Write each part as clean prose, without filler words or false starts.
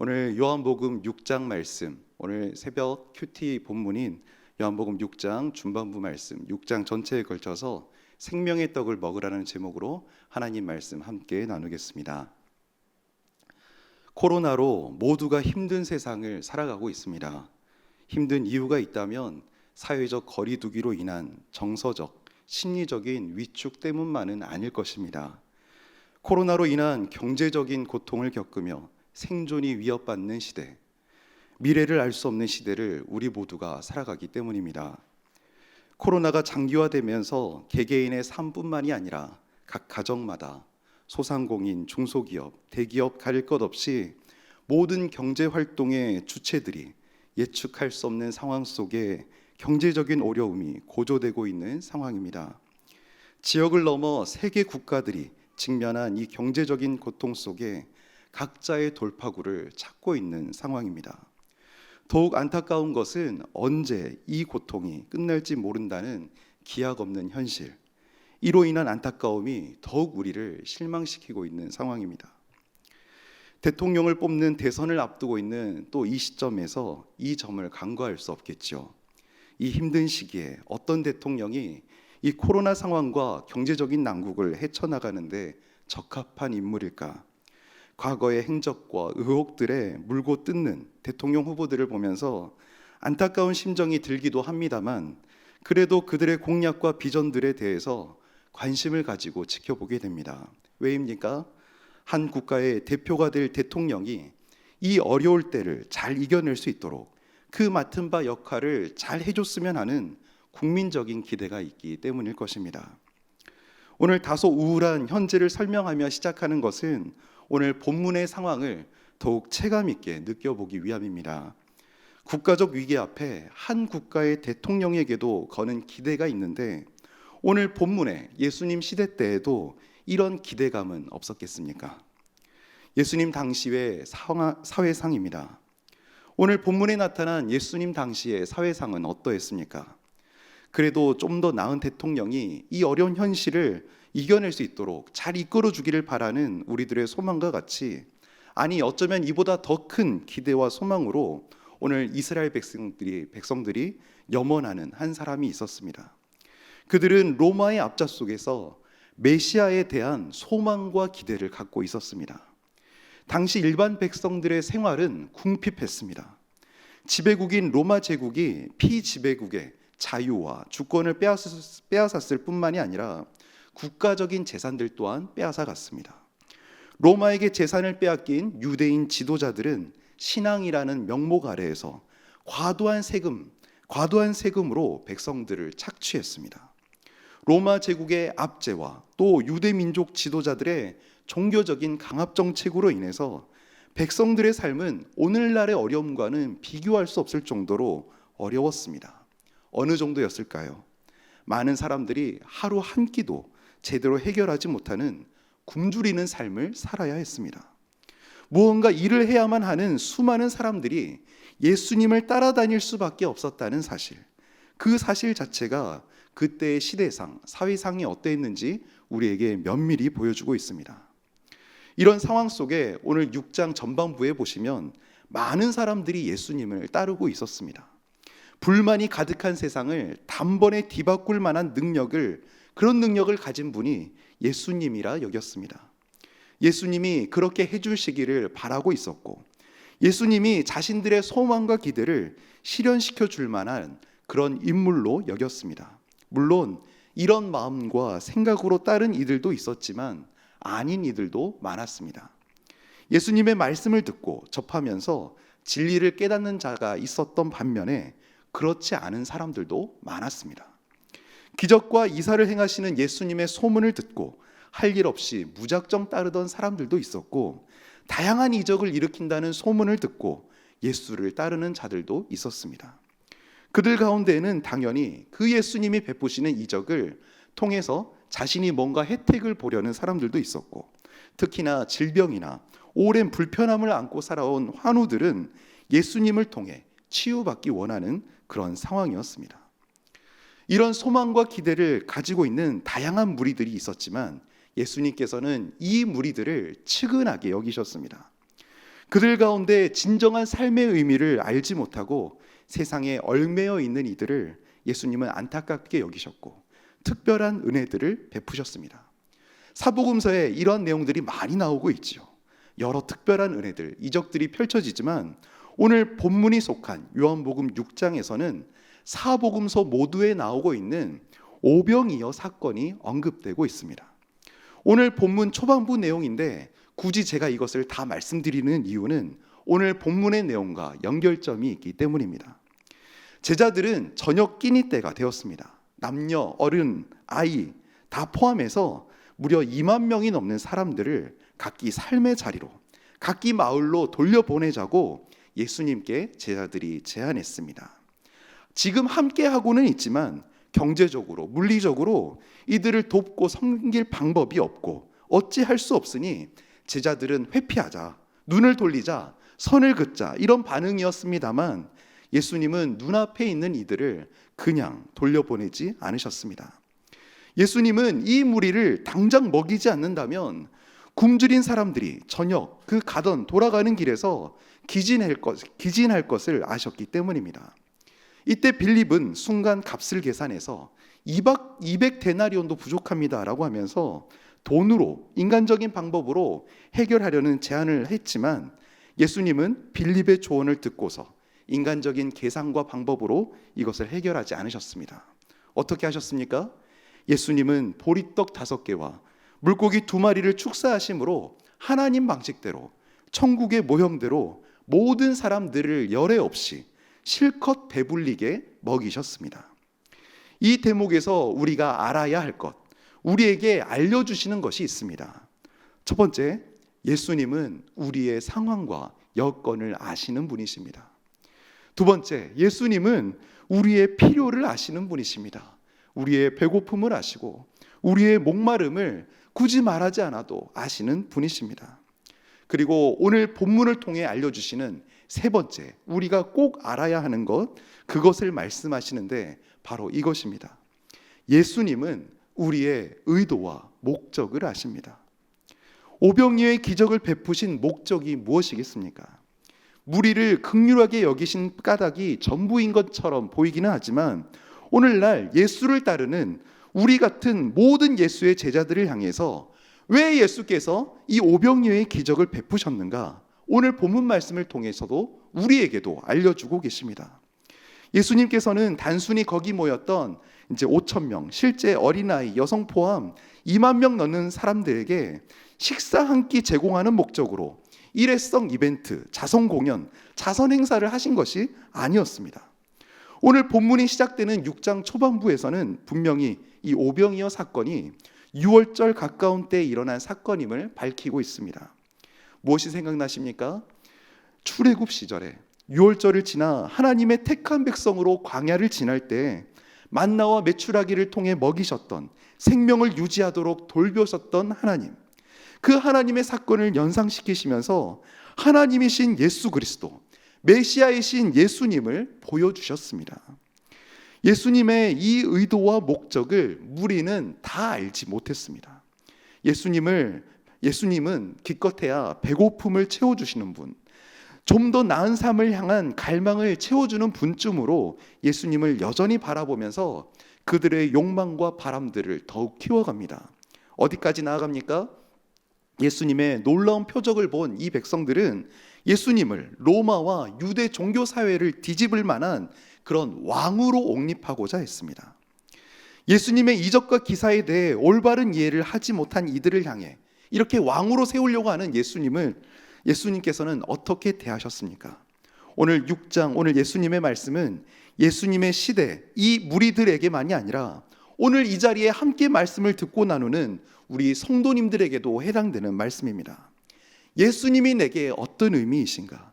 오늘 요한복음 6장 말씀, 오늘 새벽 큐티 본문인 요한복음 6장 중반부 말씀, 6장 전체에 걸쳐서 생명의 떡을 먹으라는 제목으로 하나님 말씀 함께 나누겠습니다. 코로나로 모두가 힘든 세상을 살아가고 있습니다. 힘든 이유가 있다면 사회적 거리두기로 인한 정서적, 심리적인 위축 때문만은 아닐 것입니다. 코로나로 인한 경제적인 고통을 겪으며 생존이 위협받는 시대, 미래를 알 수 없는 시대를 우리 모두가 살아가기 때문입니다. 코로나가 장기화되면서 개개인의 삶뿐만이 아니라 각 가정마다 소상공인, 중소기업, 대기업 가릴 것 없이 모든 경제활동의 주체들이 예측할 수 없는 상황 속에 경제적인 어려움이 고조되고 있는 상황입니다. 지역을 넘어 세계 국가들이 직면한 이 경제적인 고통 속에 각자의 돌파구를 찾고 있는 상황입니다. 더욱 안타까운 것은 언제 이 고통이 끝날지 모른다는 기약 없는 현실, 이로 인한 안타까움이 더욱 우리를 실망시키고 있는 상황입니다. 대통령을 뽑는 대선을 앞두고 있는 또 이 시점에서 이 점을 간과할 수 없겠죠. 이 힘든 시기에 어떤 대통령이 이 코로나 상황과 경제적인 난국을 헤쳐나가는데 적합한 인물일까? 과거의 행적과 의혹들에 물고 뜯는 대통령 후보들을 보면서 안타까운 심정이 들기도 합니다만, 그래도 그들의 공약과 비전들에 대해서 관심을 가지고 지켜보게 됩니다. 왜입니까? 한 국가의 대표가 될 대통령이 이 어려울 때를 잘 이겨낼 수 있도록 그 맡은 바 역할을 잘 해줬으면 하는 국민적인 기대가 있기 때문일 것입니다. 오늘 다소 우울한 현재를 설명하며 시작하는 것은 오늘 본문의 상황을 더욱 체감 있게 느껴보기 위함입니다. 국가적 위기 앞에 한 국가의 대통령에게도 거는 기대가 있는데, 오늘 본문에 예수님 시대 때에도 이런 기대감은 없었겠습니까? 예수님 당시의 사회상입니다. 오늘 본문에 나타난 예수님 당시의 사회상은 어떠했습니까? 그래도 좀 더 나은 대통령이 이 어려운 현실을 이겨낼 수 있도록 잘 이끌어 주기를 바라는 우리들의 소망과 같이, 아니 어쩌면 이보다 더 큰 기대와 소망으로 오늘 이스라엘 백성들이 염원하는 한 사람이 있었습니다. 그들은 로마의 압자 속에서 메시아에 대한 소망과 기대를 갖고 있었습니다. 당시 일반 백성들의 생활은 궁핍했습니다. 지배국인 로마 제국이 피지배국의 자유와 주권을 빼앗았을 뿐만이 아니라 국가적인 재산들 또한 빼앗아갔습니다. 로마에게 재산을 빼앗긴 유대인 지도자들은 신앙이라는 명목 아래에서 과도한 세금으로 백성들을 착취했습니다. 로마 제국의 압제와 또 유대 민족 지도자들의 종교적인 강압 정책으로 인해서 백성들의 삶은 오늘날의 어려움과는 비교할 수 없을 정도로 어려웠습니다. 어느 정도였을까요? 많은 사람들이 하루 한 끼도 제대로 해결하지 못하는 굶주리는 삶을 살아야 했습니다. 무언가 일을 해야만 하는 수많은 사람들이 예수님을 따라다닐 수밖에 없었다는 사실, 그 사실 자체가 그때의 시대상, 사회상이 어땠는지 우리에게 면밀히 보여주고 있습니다. 이런 상황 속에 오늘 6장 전반부에 보시면 많은 사람들이 예수님을 따르고 있었습니다. 불만이 가득한 세상을 단번에 뒤바꿀 만한 그런 능력을 가진 분이 예수님이라 여겼습니다. 예수님이 그렇게 해주시기를 바라고 있었고, 예수님이 자신들의 소망과 기대를 실현시켜 줄 만한 그런 인물로 여겼습니다. 물론 이런 마음과 생각으로 따른 이들도 있었지만 아닌 이들도 많았습니다. 예수님의 말씀을 듣고 접하면서 진리를 깨닫는 자가 있었던 반면에 그렇지 않은 사람들도 많았습니다. 기적과 이사를 행하시는 예수님의 소문을 듣고 할 일 없이 무작정 따르던 사람들도 있었고, 다양한 이적을 일으킨다는 소문을 듣고 예수를 따르는 자들도 있었습니다. 그들 가운데에는 당연히 그 예수님이 베푸시는 이적을 통해서 자신이 뭔가 혜택을 보려는 사람들도 있었고, 특히나 질병이나 오랜 불편함을 안고 살아온 환우들은 예수님을 통해 치유받기 원하는 그런 상황이었습니다. 이런 소망과 기대를 가지고 있는 다양한 무리들이 있었지만 예수님께서는 이 무리들을 측은하게 여기셨습니다. 그들 가운데 진정한 삶의 의미를 알지 못하고 세상에 얽매여 있는 이들을 예수님은 안타깝게 여기셨고 특별한 은혜들을 베푸셨습니다. 사복음서에 이러한 내용들이 많이 나오고 있죠. 여러 특별한 은혜들, 이적들이 펼쳐지지만 오늘 본문이 속한 요한복음 6장에서는 사복음서 모두에 나오고 있는 오병이어 사건이 언급되고 있습니다. 오늘 본문 초반부 내용인데 굳이 제가 이것을 다 말씀드리는 이유는 오늘 본문의 내용과 연결점이 있기 때문입니다. 제자들은 저녁 끼니 때가 되었습니다. 남녀, 어른, 아이 다 포함해서 무려 2만 명이 넘는 사람들을 각기 삶의 자리로, 각기 마을로 돌려보내자고 예수님께 제자들이 제안했습니다. 지금 함께하고는 있지만 경제적으로, 물리적으로 이들을 돕고 섬길 방법이 없고 어찌할 수 없으니 제자들은 회피하자, 눈을 돌리자, 선을 긋자 이런 반응이었습니다만 예수님은 눈앞에 있는 이들을 그냥 돌려보내지 않으셨습니다. 예수님은 이 무리를 당장 먹이지 않는다면 굶주린 사람들이 저녁 그 가던 돌아가는 길에서 기진할 것을 아셨기 때문입니다. 이때 빌립은 순간 값을 계산해서 200데나리온도 부족합니다라고 하면서 돈으로 인간적인 방법으로 해결하려는 제안을 했지만 예수님은 빌립의 조언을 듣고서 인간적인 계산과 방법으로 이것을 해결하지 않으셨습니다. 어떻게 하셨습니까? 예수님은 보리떡 5개와 물고기 2마리를 축사하심으로 하나님 방식대로 천국의 모형대로 모든 사람들을 열애 없이 실컷 배불리게 먹이셨습니다. 이 대목에서 우리가 알아야 할 것, 우리에게 알려주시는 것이 있습니다. 첫 번째, 예수님은 우리의 상황과 여건을 아시는 분이십니다. 두 번째, 예수님은 우리의 필요를 아시는 분이십니다. 우리의 배고픔을 아시고 우리의 목마름을 굳이 말하지 않아도 아시는 분이십니다. 그리고 오늘 본문을 통해 알려주시는 세 번째, 우리가 꼭 알아야 하는 것, 그것을 말씀하시는데 바로 이것입니다. 예수님은 우리의 의도와 목적을 아십니다. 오병이어의 기적을 베푸신 목적이 무엇이겠습니까? 무리를 긍휼하게 여기신 까닭이 전부인 것처럼 보이기는 하지만 오늘날 예수를 따르는 우리 같은 모든 예수의 제자들을 향해서 왜 예수께서 이 오병이어의 기적을 베푸셨는가? 오늘 본문 말씀을 통해서도 우리에게도 알려주고 계십니다. 예수님께서는 단순히 거기 모였던 이제 5,000명, 실제 어린아이, 여성 포함 2만 명 넘는 사람들에게 식사 한 끼 제공하는 목적으로 일회성 이벤트, 자선 공연, 자선 행사를 하신 것이 아니었습니다. 오늘 본문이 시작되는 6장 초반부에서는 분명히 이 오병이어 사건이 6월절 가까운 때에 일어난 사건임을 밝히고 있습니다. 무엇이 생각나십니까? 출애굽 시절에 6월절을 지나 하나님의 택한 백성으로 광야를 지날 때 만나와 메추라기를 통해 먹이셨던, 생명을 유지하도록 돌보셨던 하나님, 그 하나님의 사건을 연상시키시면서 하나님이신 예수 그리스도, 메시아이신 예수님을 보여주셨습니다. 예수님의 이 의도와 목적을 무리는 다 알지 못했습니다. 예수님은 기껏해야 배고픔을 채워주시는 분, 좀 더 나은 삶을 향한 갈망을 채워주는 분쯤으로 예수님을 여전히 바라보면서 그들의 욕망과 바람들을 더욱 키워갑니다. 어디까지 나아갑니까? 예수님의 놀라운 표적을 본 이 백성들은 예수님을 로마와 유대 종교 사회를 뒤집을 만한 그런 왕으로 옹립하고자 했습니다. 예수님의 이적과 기사에 대해 올바른 이해를 하지 못한 이들을 향해 이렇게 왕으로 세우려고 하는 예수님께서는 어떻게 대하셨습니까? 오늘 6장, 오늘 예수님의 말씀은 예수님의 시대, 이 무리들에게만이 아니라 오늘 이 자리에 함께 말씀을 듣고 나누는 우리 성도님들에게도 해당되는 말씀입니다. 예수님이 내게 어떤 의미이신가?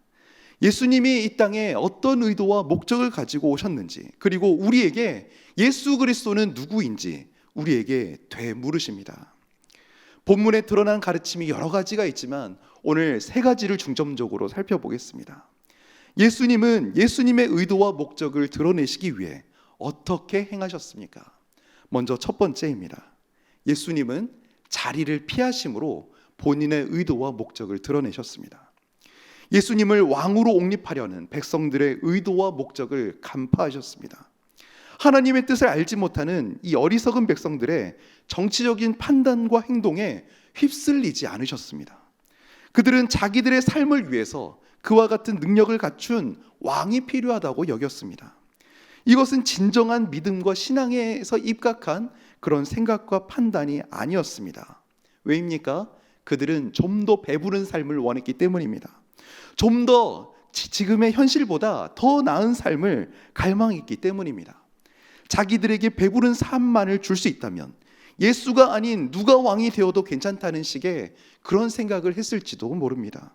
예수님이 이 땅에 어떤 의도와 목적을 가지고 오셨는지, 그리고 우리에게 예수 그리스도는 누구인지 우리에게 되물으십니다. 본문에 드러난 가르침이 여러 가지가 있지만 오늘 3가지를 중점적으로 살펴보겠습니다. 예수님은 예수님의 의도와 목적을 드러내시기 위해 어떻게 행하셨습니까? 먼저 첫 번째입니다. 예수님은 자리를 피하심으로 본인의 의도와 목적을 드러내셨습니다. 예수님을 왕으로 옹립하려는 백성들의 의도와 목적을 간파하셨습니다. 하나님의 뜻을 알지 못하는 이 어리석은 백성들의 정치적인 판단과 행동에 휩쓸리지 않으셨습니다. 그들은 자기들의 삶을 위해서 그와 같은 능력을 갖춘 왕이 필요하다고 여겼습니다. 이것은 진정한 믿음과 신앙에서 입각한 그런 생각과 판단이 아니었습니다. 왜입니까? 그들은 좀 더 배부른 삶을 원했기 때문입니다. 좀 더 지금의 현실보다 더 나은 삶을 갈망했기 때문입니다. 자기들에게 배부른 삶만을 줄 수 있다면 예수가 아닌 누가 왕이 되어도 괜찮다는 식의 그런 생각을 했을지도 모릅니다.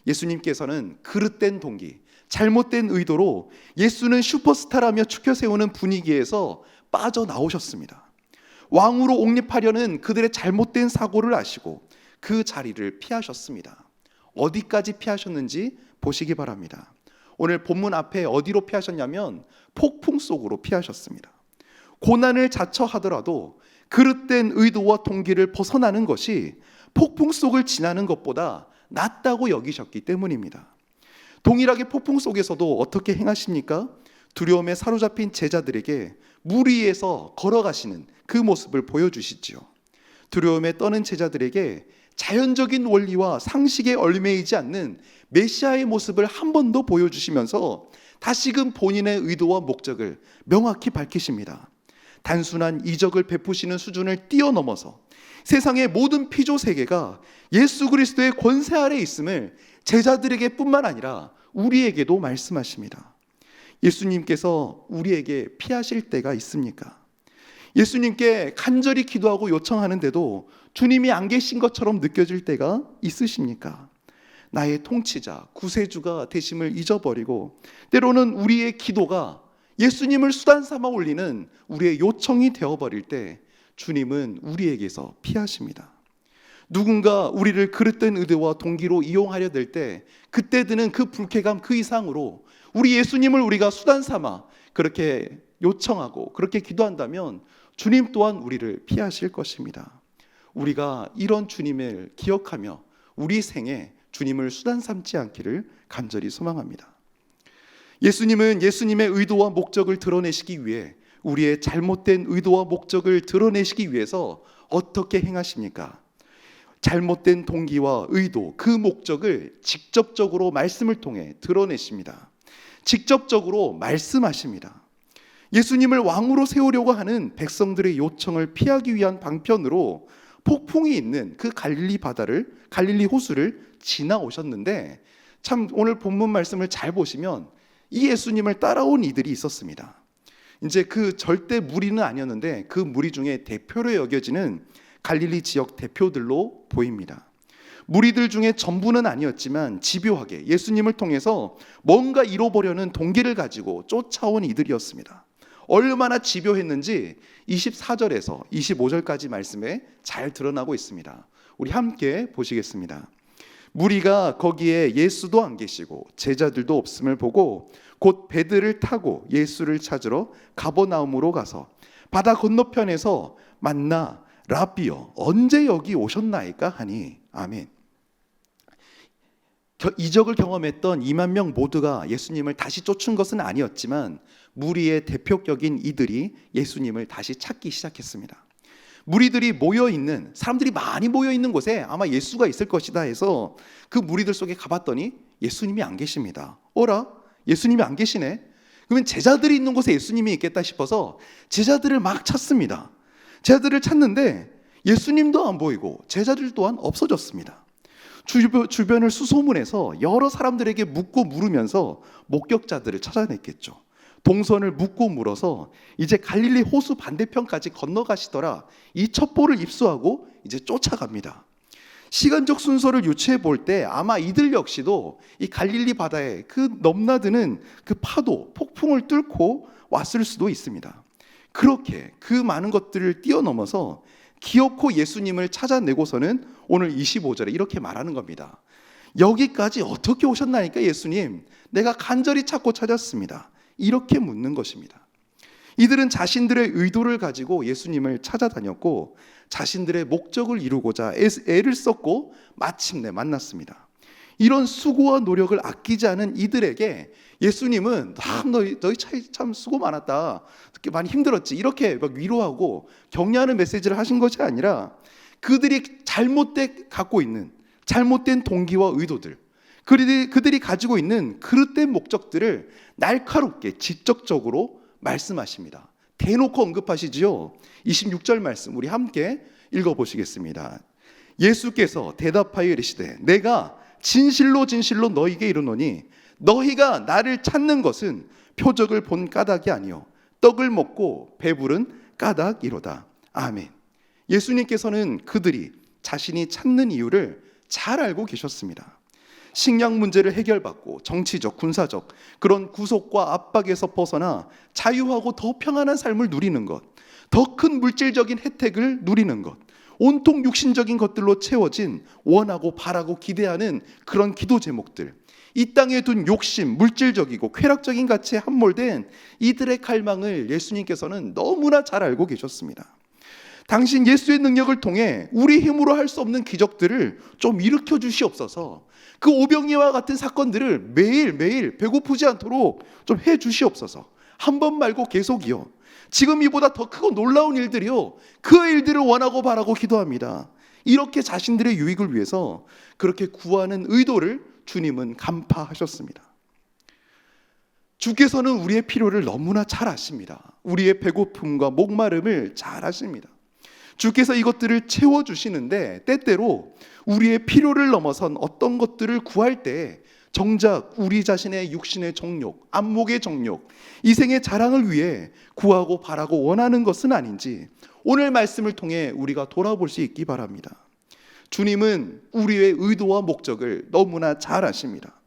예수님께서는 그릇된 동기, 잘못된 의도로 예수는 슈퍼스타라며 추켜 세우는 분위기에서 빠져나오셨습니다. 왕으로 옹립하려는 그들의 잘못된 사고를 아시고 그 자리를 피하셨습니다. 어디까지 피하셨는지 보시기 바랍니다. 오늘 본문 앞에 어디로 피하셨냐면 폭풍 속으로 피하셨습니다. 고난을 자처하더라도 그릇된 의도와 동기를 벗어나는 것이 폭풍 속을 지나는 것보다 낫다고 여기셨기 때문입니다. 동일하게 폭풍 속에서도 어떻게 행하십니까? 두려움에 사로잡힌 제자들에게 물 위에서 걸어가시는 그 모습을 보여주시지요. 두려움에 떠는 제자들에게 자연적인 원리와 상식에 얽매이지 않는 메시아의 모습을 한 번 더 보여주시면서 다시금 본인의 의도와 목적을 명확히 밝히십니다. 단순한 이적을 베푸시는 수준을 뛰어넘어서 세상의 모든 피조 세계가 예수 그리스도의 권세 아래 있음을 제자들에게 뿐만 아니라 우리에게도 말씀하십니다. 예수님께서 우리에게 피하실 때가 있습니까? 예수님께 간절히 기도하고 요청하는데도 주님이 안 계신 것처럼 느껴질 때가 있으십니까? 나의 통치자, 구세주가 되심을 잊어버리고 때로는 우리의 기도가 예수님을 수단 삼아 올리는 우리의 요청이 되어버릴 때 주님은 우리에게서 피하십니다. 누군가 우리를 그릇된 의도와 동기로 이용하려 될 때 그때 드는 그 불쾌감 그 이상으로 우리 예수님을 우리가 수단 삼아 그렇게 요청하고 그렇게 기도한다면 주님 또한 우리를 피하실 것입니다. 우리가 이런 주님을 기억하며 우리 생에 주님을 수단 삼지 않기를 간절히 소망합니다. 예수님은 예수님의 의도와 목적을 드러내시기 위해 우리의 잘못된 의도와 목적을 드러내시기 위해서 어떻게 행하십니까? 잘못된 동기와 의도, 그 목적을 직접적으로 말씀을 통해 드러내십니다. 직접적으로 말씀하십니다. 예수님을 왕으로 세우려고 하는 백성들의 요청을 피하기 위한 방편으로 폭풍이 있는 그 갈릴리 호수를 지나오셨는데 참 오늘 본문 말씀을 잘 보시면 이 예수님을 따라온 이들이 있었습니다. 이제 그 절대 무리는 아니었는데 그 무리 중에 대표로 여겨지는 갈릴리 지역 대표들로 보입니다. 무리들 중에 전부는 아니었지만 집요하게 예수님을 통해서 뭔가 이뤄보려는 동기를 가지고 쫓아온 이들이었습니다. 얼마나 집요했는지 24절에서 25절까지 말씀에 잘 드러나고 있습니다. 우리 함께 보시겠습니다. 무리가 거기에 예수도 안 계시고 제자들도 없음을 보고 곧 배들을 타고 예수를 찾으러 가버나움으로 가서 바다 건너편에서 만나 라비여 언제 여기 오셨나이까 하니 아멘. 이적을 경험했던 2만 명 모두가 예수님을 다시 쫓은 것은 아니었지만 무리의 대표격인 이들이 예수님을 다시 찾기 시작했습니다. 무리들이 모여있는, 사람들이 많이 모여있는 곳에 아마 예수가 있을 것이다 해서 그 무리들 속에 가봤더니 예수님이 안 계십니다. 어라? 예수님이 안 계시네? 그러면 제자들이 있는 곳에 예수님이 있겠다 싶어서 제자들을 막 찾습니다. 제자들을 찾는데 예수님도 안 보이고 제자들 또한 없어졌습니다. 주변을 수소문해서 여러 사람들에게 묻고 물으면서 목격자들을 찾아냈겠죠. 동선을 묻고 물어서 이제 갈릴리 호수 반대편까지 건너가시더라 이 첩보를 입수하고 이제 쫓아갑니다. 시간적 순서를 유추해 볼 때 아마 이들 역시도 이 갈릴리 바다에 그 넘나드는 그 파도, 폭풍을 뚫고 왔을 수도 있습니다. 그렇게 그 많은 것들을 뛰어넘어서 기어코 예수님을 찾아내고서는 오늘 25절에 이렇게 말하는 겁니다. 여기까지 어떻게 오셨나니까 예수님, 내가 간절히 찾고 찾았습니다. 이렇게 묻는 것입니다. 이들은 자신들의 의도를 가지고 예수님을 찾아다녔고 자신들의 목적을 이루고자 애를 썼고 마침내 만났습니다. 이런 수고와 노력을 아끼지 않은 이들에게 예수님은 너희 참 수고 많았다, 많이 힘들었지, 이렇게 막 위로하고 격려하는 메시지를 하신 것이 아니라 그들이 잘못된 갖고 있는 잘못된 동기와 의도들, 그들이 가지고 있는 그릇된 목적들을 날카롭게 지적적으로 말씀하십니다. 대놓고 언급하시지요. 26절 말씀 우리 함께 읽어보시겠습니다. 예수께서 대답하여 이르시되 내가 진실로 진실로 너희에게 이르노니 너희가 나를 찾는 것은 표적을 본 까닭이 아니요 떡을 먹고 배부른 까닭이로다. 아멘. 예수님께서는 그들이 자신이 찾는 이유를 잘 알고 계셨습니다. 식량 문제를 해결받고 정치적, 군사적 그런 구속과 압박에서 벗어나 자유하고 더 평안한 삶을 누리는 것, 더 큰 물질적인 혜택을 누리는 것, 온통 육신적인 것들로 채워진 원하고 바라고 기대하는 그런 기도 제목들, 이 땅에 둔 욕심, 물질적이고 쾌락적인 가치에 함몰된 이들의 갈망을 예수님께서는 너무나 잘 알고 계셨습니다. 당신 예수의 능력을 통해 우리 힘으로 할 수 없는 기적들을 좀 일으켜 주시옵소서. 그 오병이와 같은 사건들을 매일매일 배고프지 않도록 좀 해 주시옵소서. 한 번 말고 계속이요. 지금 이보다 더 크고 놀라운 일들이요, 그 일들을 원하고 바라고 기도합니다. 이렇게 자신들의 유익을 위해서 그렇게 구하는 의도를 주님은 간파하셨습니다. 주께서는 우리의 필요를 너무나 잘 아십니다. 우리의 배고픔과 목마름을 잘 아십니다. 주께서 이것들을 채워주시는데 때때로 우리의 필요를 넘어선 어떤 것들을 구할 때 정작 우리 자신의 육신의 정욕, 안목의 정욕, 이생의 자랑을 위해 구하고 바라고 원하는 것은 아닌지 오늘 말씀을 통해 우리가 돌아볼 수 있기 바랍니다. 주님은 우리의 의도와 목적을 너무나 잘 아십니다.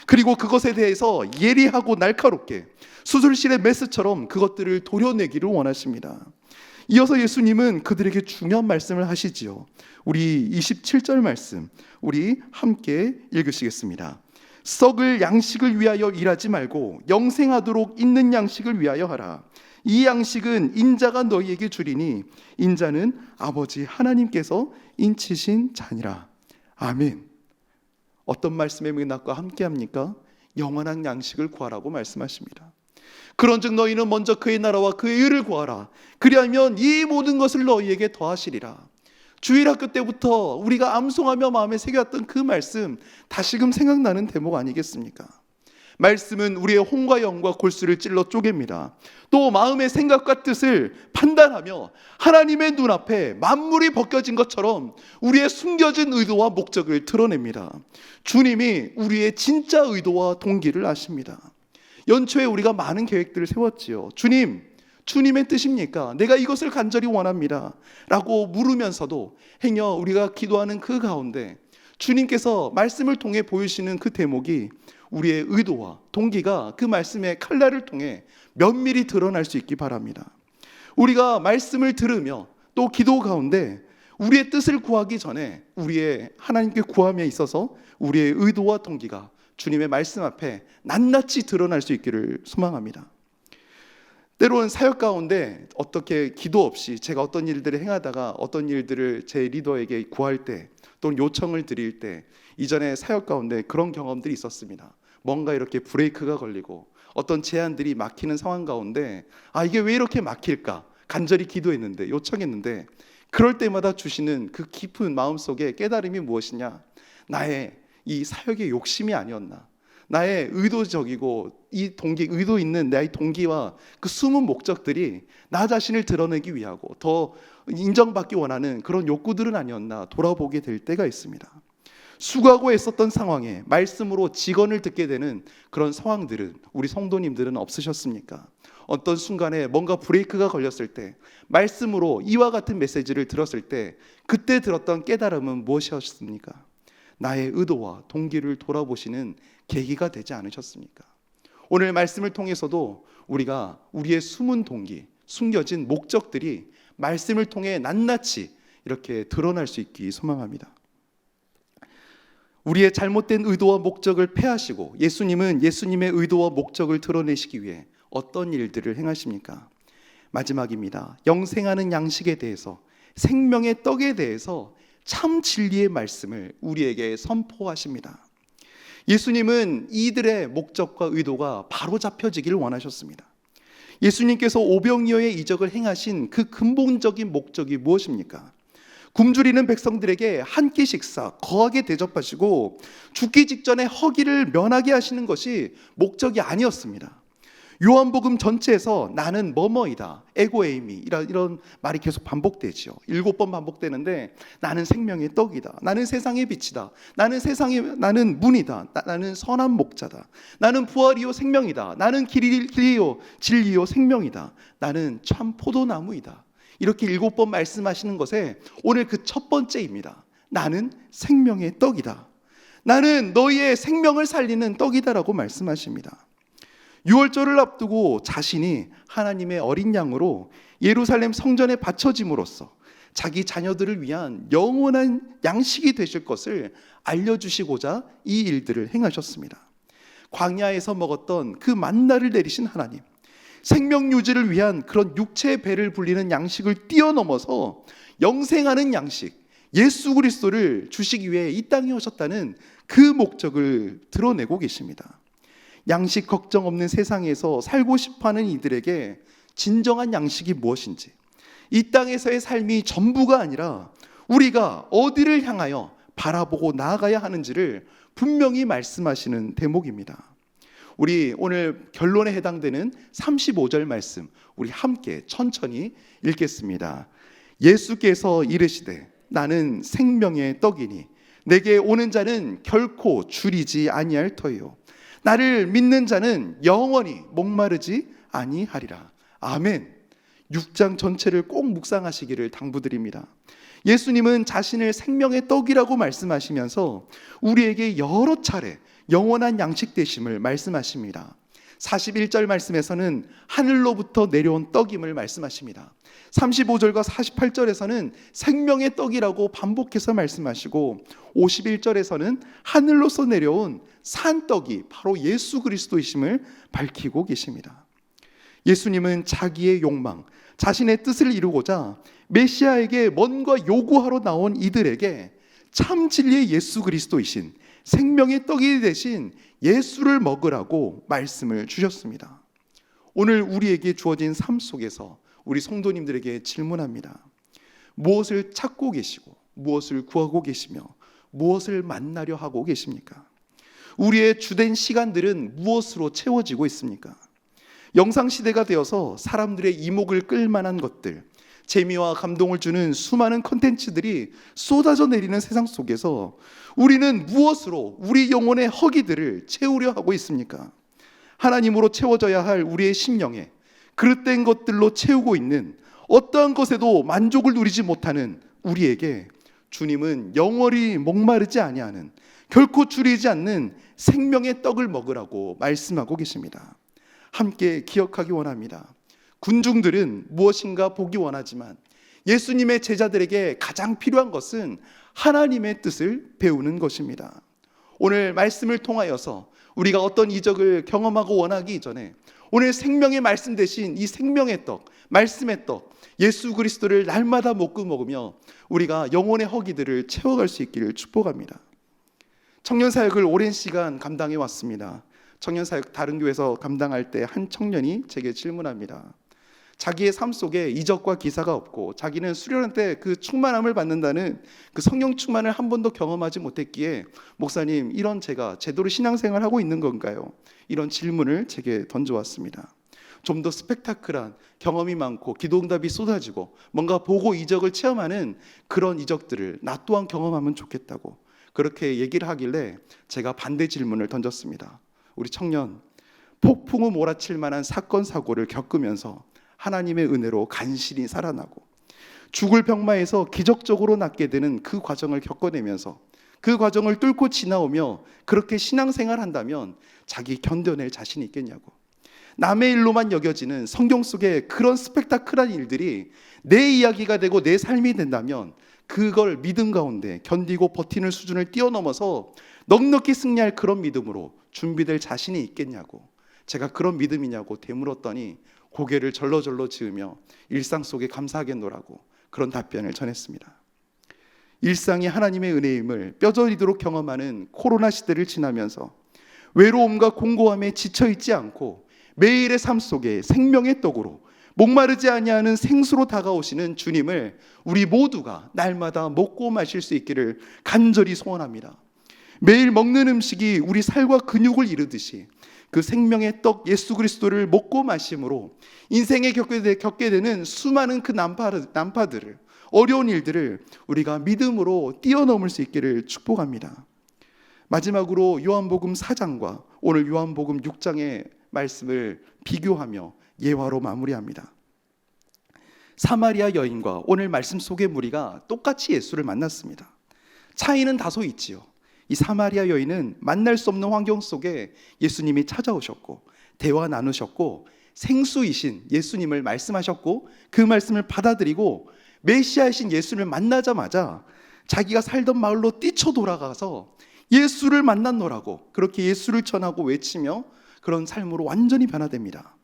그리고 그것에 대해서 예리하고 날카롭게 수술실의 메스처럼 그것들을 도려내기를 원하십니다. 이어서 예수님은 그들에게 중요한 말씀을 하시지요. 우리 27절 말씀 우리 함께 읽으시겠습니다. 썩을 양식을 위하여 일하지 말고 영생하도록 있는 양식을 위하여 하라. 이 양식은 인자가 너희에게 주리니 인자는 아버지 하나님께서 인치신 자니라. 아멘. 어떤 말씀의 맥락과 함께합니까? 영원한 양식을 구하라고 말씀하십니다. 그런즉 너희는 먼저 그의 나라와 그의 의를 구하라. 그리하면 이 모든 것을 너희에게 더하시리라. 주일학교 때부터 우리가 암송하며 마음에 새겼던 그 말씀 다시금 생각나는 대목 아니겠습니까? 말씀은 우리의 혼과 영과 골수를 찔러 쪼갭니다. 또 마음의 생각과 뜻을 판단하며 하나님의 눈앞에 만물이 벗겨진 것처럼 우리의 숨겨진 의도와 목적을 드러냅니다. 주님이 우리의 진짜 의도와 동기를 아십니다. 연초에 우리가 많은 계획들을 세웠지요. 주님의 뜻입니까? 내가 이것을 간절히 원합니다 라고 물으면서도 행여 우리가 기도하는 그 가운데 주님께서 말씀을 통해 보이시는 그 대목이 우리의 의도와 동기가 그 말씀의 칼날을 통해 면밀히 드러날 수 있기 바랍니다. 우리가 말씀을 들으며 또 기도 가운데 우리의 뜻을 구하기 전에 우리의 하나님께 구함에 있어서 우리의 의도와 동기가 주님의 말씀 앞에 낱낱이 드러날 수 있기를 소망합니다. 때로는 사역 가운데 어떻게 기도 없이 제가 어떤 일들을 행하다가 어떤 일들을 제 리더에게 구할 때 또는 요청을 드릴 때 이전에 사역 가운데 그런 경험들이 있었습니다. 뭔가 이렇게 브레이크가 걸리고 어떤 제안들이 막히는 상황 가운데 이게 왜 이렇게 막힐까? 간절히 기도했는데 요청했는데 그럴 때마다 주시는 그 깊은 마음속에 깨달음이 무엇이냐? 나의 이 사역의 욕심이 아니었나? 나의 의도적이고 이 동기, 의도 있는 나의 동기와 그 숨은 목적들이 나 자신을 드러내기 위하고 더 인정받기 원하는 그런 욕구들은 아니었나 돌아보게 될 때가 있습니다. 수고하고 애썼던 상황에 말씀으로 직언을 듣게 되는 그런 상황들은 우리 성도님들은 없으셨습니까? 어떤 순간에 뭔가 브레이크가 걸렸을 때 말씀으로 이와 같은 메시지를 들었을 때 그때 들었던 깨달음은 무엇이었습니까? 나의 의도와 동기를 돌아보시는 계기가 되지 않으셨습니까? 오늘 말씀을 통해서도 우리가 우리의 숨은 동기, 숨겨진 목적들이 말씀을 통해 낱낱이 이렇게 드러날 수 있기 소망합니다. 우리의 잘못된 의도와 목적을 폐하시고 예수님은 예수님의 의도와 목적을 드러내시기 위해 어떤 일들을 행하십니까? 마지막입니다. 영생하는 양식에 대해서, 생명의 떡에 대해서 참 진리의 말씀을 우리에게 선포하십니다. 예수님은 이들의 목적과 의도가 바로 잡혀지기를 원하셨습니다. 예수님께서 오병이어의 이적을 행하신 그 근본적인 목적이 무엇입니까? 굶주리는 백성들에게 한 끼 식사 거하게 대접하시고 죽기 직전에 허기를 면하게 하시는 것이 목적이 아니었습니다. 요한복음 전체에서 나는 뭐뭐이다, 에고에이미 이런 말이 계속 반복되죠. 7번 반복되는데, 나는 생명의 떡이다, 나는 세상의 빛이다, 나는 문이다, 나는 선한 목자다, 나는 부활이요 생명이다, 나는 길이요 진리요 생명이다, 나는 참 포도나무이다. 이렇게 7번 말씀하시는 것에 오늘 그 첫 번째입니다. 나는 생명의 떡이다, 나는 너희의 생명을 살리는 떡이다라고 말씀하십니다. 유월절을 앞두고 자신이 하나님의 어린 양으로 예루살렘 성전에 바쳐짐으로써 자기 자녀들을 위한 영원한 양식이 되실 것을 알려주시고자 이 일들을 행하셨습니다. 광야에서 먹었던 그 만나를 내리신 하나님, 생명 유지를 위한 그런 육체의 배를 불리는 양식을 뛰어넘어서 영생하는 양식, 예수 그리스도를 주시기 위해 이 땅에 오셨다는 그 목적을 드러내고 계십니다. 양식 걱정 없는 세상에서 살고 싶어하는 이들에게 진정한 양식이 무엇인지, 이 땅에서의 삶이 전부가 아니라 우리가 어디를 향하여 바라보고 나아가야 하는지를 분명히 말씀하시는 대목입니다. 우리 오늘 결론에 해당되는 35절 말씀, 우리 함께 천천히 읽겠습니다. 예수께서 이르시되 나는 생명의 떡이니 내게 오는 자는 결코 줄이지 아니할 터이요 나를 믿는 자는 영원히 목마르지 아니하리라. 아멘. 6장 전체를 꼭 묵상하시기를 당부드립니다. 예수님은 자신을 생명의 떡이라고 말씀하시면서 우리에게 여러 차례 영원한 양식 되심을 말씀하십니다. 41절 말씀에서는 하늘로부터 내려온 떡임을 말씀하십니다. 35절과 48절에서는 생명의 떡이라고 반복해서 말씀하시고 51절에서는 하늘로서 내려온 산떡이 바로 예수 그리스도이심을 밝히고 계십니다. 예수님은 자기의 욕망, 자신의 뜻을 이루고자 메시아에게 뭔가 요구하러 나온 이들에게 참 진리의 예수 그리스도이신 생명의 떡이 되신 예수를 먹으라고 말씀을 주셨습니다. 오늘 우리에게 주어진 삶 속에서 우리 성도님들에게 질문합니다. 무엇을 찾고 계시고 무엇을 구하고 계시며 무엇을 만나려 하고 계십니까? 우리의 주된 시간들은 무엇으로 채워지고 있습니까? 영상시대가 되어서 사람들의 이목을 끌만한 것들, 재미와 감동을 주는 수많은 콘텐츠들이 쏟아져 내리는 세상 속에서 우리는 무엇으로 우리 영혼의 허기들을 채우려 하고 있습니까? 하나님으로 채워져야 할 우리의 심령에 그릇된 것들로 채우고 있는 어떠한 것에도 만족을 누리지 못하는 우리에게 주님은 영원히 목마르지 아니하는, 결코 줄이지 않는 생명의 떡을 먹으라고 말씀하고 계십니다. 함께 기억하기 원합니다. 군중들은 무엇인가 보기 원하지만 예수님의 제자들에게 가장 필요한 것은 하나님의 뜻을 배우는 것입니다. 오늘 말씀을 통하여서 우리가 어떤 이적을 경험하고 원하기 이전에 오늘 생명의 말씀 대신 이 생명의 떡, 말씀의 떡, 예수 그리스도를 날마다 먹고 먹으며 우리가 영혼의 허기들을 채워갈 수 있기를 축복합니다. 청년 사역을 오랜 시간 감당해 왔습니다. 청년 사역 다른 교회에서 감당할 때 한 청년이 제게 질문합니다. 자기의 삶 속에 이적과 기사가 없고 자기는 수련회 때 그 충만함을 받는다는 그 성령 충만을 한 번도 경험하지 못했기에 목사님, 이런 제가 제대로 신앙생활을 하고 있는 건가요? 이런 질문을 제게 던져왔습니다. 좀 더 스펙타클한 경험이 많고 기도응답이 쏟아지고 뭔가 보고 이적을 체험하는 그런 이적들을 나 또한 경험하면 좋겠다고 그렇게 얘기를 하길래 제가 반대 질문을 던졌습니다. 우리 청년, 폭풍우 몰아칠 만한 사건 사고를 겪으면서 하나님의 은혜로 간신히 살아나고 죽을 병마에서 기적적으로 낫게 되는 그 과정을 겪어내면서 그 과정을 뚫고 지나오며 그렇게 신앙생활 한다면 자기 견뎌낼 자신이 있겠냐고. 남의 일로만 여겨지는 성경 속의 그런 스펙타클한 일들이 내 이야기가 되고 내 삶이 된다면 그걸 믿음 가운데 견디고 버티는 수준을 뛰어넘어서 넉넉히 승리할 그런 믿음으로 준비될 자신이 있겠냐고. 제가 그런 믿음이냐고 되물었더니 고개를 절러절러 지으며 일상 속에 감사하겠노라고 그런 답변을 전했습니다. 일상이 하나님의 은혜임을 뼈저리도록 경험하는 코로나 시대를 지나면서 외로움과 공고함에 지쳐있지 않고 매일의 삶 속에 생명의 떡으로 목마르지 아니하는 생수로 다가오시는 주님을 우리 모두가 날마다 먹고 마실 수 있기를 간절히 소원합니다. 매일 먹는 음식이 우리 살과 근육을 이루듯이 그 생명의 떡 예수 그리스도를 먹고 마심으로 인생에 겪게 되는 수많은 그 난파들을, 어려운 일들을 우리가 믿음으로 뛰어넘을 수 있기를 축복합니다. 마지막으로 요한복음 4장과 오늘 요한복음 6장의 말씀을 비교하며 예화로 마무리합니다. 사마리아 여인과 오늘 말씀 속의 무리가 똑같이 예수를 만났습니다. 차이는 다소 있지요. 이 사마리아 여인은 만날 수 없는 환경 속에 예수님이 찾아오셨고 대화 나누셨고 생수이신 예수님을 말씀하셨고 그 말씀을 받아들이고 메시아이신 예수를 만나자마자 자기가 살던 마을로 뛰쳐 돌아가서 예수를 만났노라고 그렇게 예수를 전하고 외치며 그런 삶으로 완전히 변화됩니다.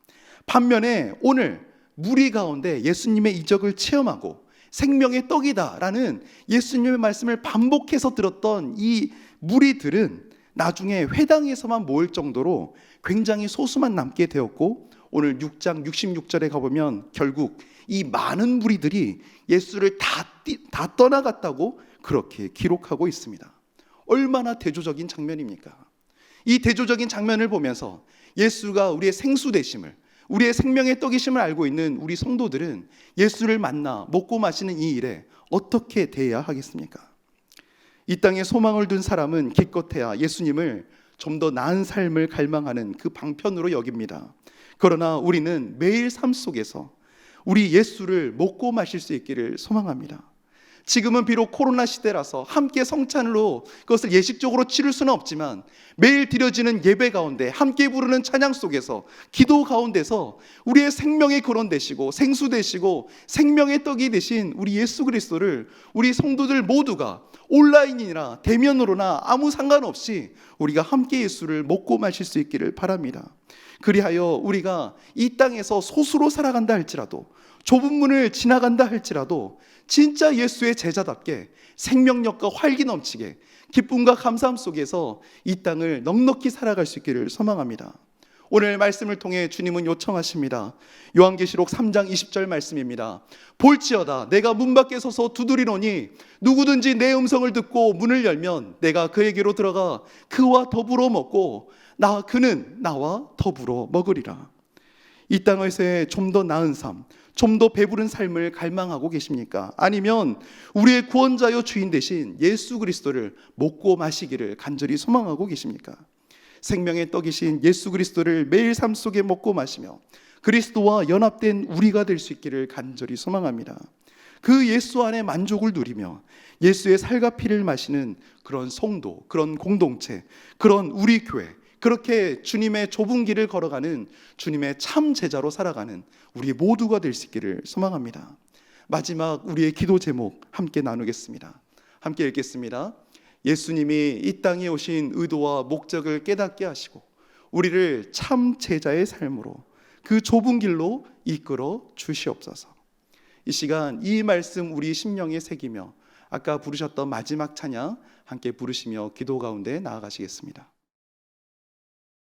반면에 오늘 무리 가운데 예수님의 이적을 체험하고 생명의 떡이다라는 예수님의 말씀을 반복해서 들었던 이 무리들은 나중에 회당에서만 모일 정도로 굉장히 소수만 남게 되었고 오늘 6장 66절에 가보면 결국 이 많은 무리들이 예수를 다 떠나갔다고 그렇게 기록하고 있습니다. 얼마나 대조적인 장면입니까? 이 대조적인 장면을 보면서 예수가 우리의 생수 되심을, 우리의 생명의 떡이심을 알고 있는 우리 성도들은 예수를 만나 먹고 마시는 이 일에 어떻게 대해야 하겠습니까? 이 땅에 소망을 둔 사람은 기껏해야 예수님을 좀 더 나은 삶을 갈망하는 그 방편으로 여깁니다. 그러나 우리는 매일 삶 속에서 우리 예수를 먹고 마실 수 있기를 소망합니다. 지금은 비록 코로나 시대라서 함께 성찬으로 그것을 예식적으로 치를 수는 없지만 매일 드려지는 예배 가운데 함께 부르는 찬양 속에서 기도 가운데서 우리의 생명의 근원 되시고 생수 되시고 생명의 떡이 되신 우리 예수 그리스도를 우리 성도들 모두가 온라인이나 대면으로나 아무 상관없이 우리가 함께 예수를 먹고 마실 수 있기를 바랍니다. 그리하여 우리가 이 땅에서 소수로 살아간다 할지라도 좁은 문을 지나간다 할지라도 진짜 예수의 제자답게 생명력과 활기 넘치게 기쁨과 감사함 속에서 이 땅을 넉넉히 살아갈 수 있기를 소망합니다. 오늘 말씀을 통해 주님은 요청하십니다. 요한계시록 3장 20절 말씀입니다. 볼지어다 내가 문 밖에 서서 두드리노니 누구든지 내 음성을 듣고 문을 열면 내가 그에게로 들어가 그와 더불어 먹고 그는 나와 더불어 먹으리라. 이 땅에서의 좀 더 나은 삶, 좀 더 배부른 삶을 갈망하고 계십니까? 아니면 우리의 구원자여 주인 되신 예수 그리스도를 먹고 마시기를 간절히 소망하고 계십니까? 생명의 떡이신 예수 그리스도를 매일 삶 속에 먹고 마시며 그리스도와 연합된 우리가 될 수 있기를 간절히 소망합니다. 그 예수 안에 만족을 누리며 예수의 살과 피를 마시는 그런 성도, 그런 공동체, 그런 우리 교회, 그렇게 주님의 좁은 길을 걸어가는 주님의 참 제자로 살아가는 우리 모두가 될 수 있기를 소망합니다. 마지막 우리의 기도 제목 함께 나누겠습니다. 함께 읽겠습니다. 예수님이 이 땅에 오신 의도와 목적을 깨닫게 하시고 우리를 참 제자의 삶으로 그 좁은 길로 이끌어 주시옵소서. 이 시간 이 말씀 우리 심령에 새기며 아까 부르셨던 마지막 찬양 함께 부르시며 기도 가운데 나아가시겠습니다.